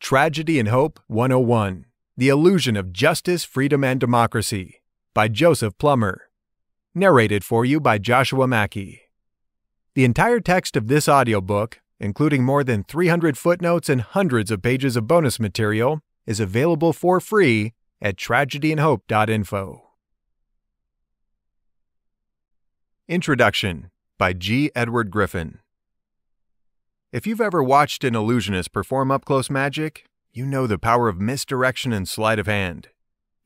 Tragedy and Hope 101: The Illusion of Justice, Freedom, and Democracy by Joseph Plummer. Narrated for you by Joshua Mackey. The entire text of this audiobook, including more than 300 footnotes and hundreds of pages of bonus material, is available for free at tragedyandhope.info. Introduction by G. Edward Griffin. If you've ever watched an illusionist perform up-close magic, you know the power of misdirection and sleight of hand.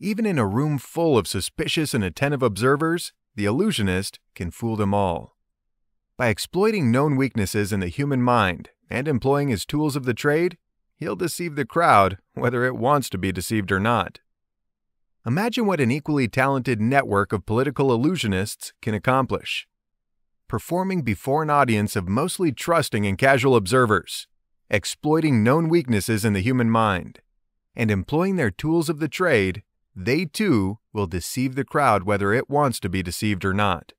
Even in a room full of suspicious and attentive observers, the illusionist can fool them all. By exploiting known weaknesses in the human mind and employing his tools of the trade, he'll deceive the crowd whether it wants to be deceived or not. Imagine what an equally talented network of political illusionists can accomplish. Performing before an audience of mostly trusting and casual observers, exploiting known weaknesses in the human mind, and employing their tools of the trade, they too will deceive the crowd whether it wants to be deceived or not.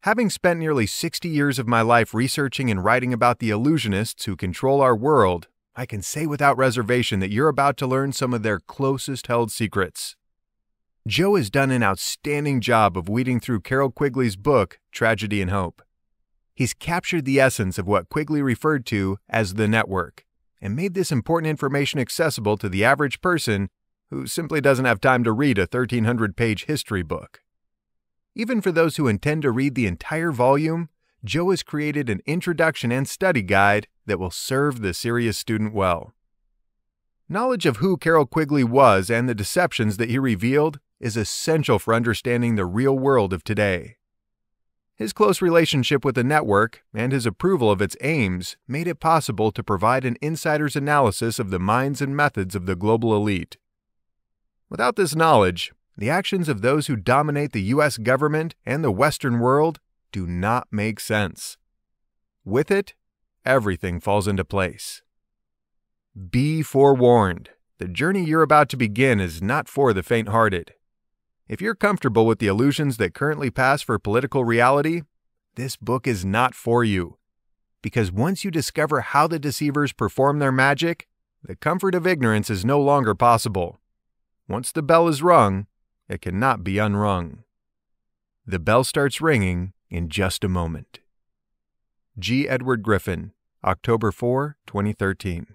Having spent nearly 60 years of my life researching and writing about the illusionists who control our world, I can say without reservation that you're about to learn some of their closest held secrets. Joe has done an outstanding job of weeding through Carroll Quigley's book, Tragedy and Hope. He's captured the essence of what Quigley referred to as the network, and made this important information accessible to the average person who simply doesn't have time to read a 1,300-page history book. Even for those who intend to read the entire volume, Joe has created an introduction and study guide that will serve the serious student well. Knowledge of who Carroll Quigley was and the deceptions that he revealed is essential for understanding the real world of today. His close relationship with the network and his approval of its aims made it possible to provide an insider's analysis of the minds and methods of the global elite. Without this knowledge, the actions of those who dominate the U.S. government and the Western world do not make sense. With it, everything falls into place. Be forewarned. The journey you're about to begin is not for the faint-hearted. If you're comfortable with the illusions that currently pass for political reality, this book is not for you. Because once you discover how the deceivers perform their magic, the comfort of ignorance is no longer possible. Once the bell is rung, it cannot be unrung. The bell starts ringing in just a moment. G. Edward Griffin, October 4, 2013.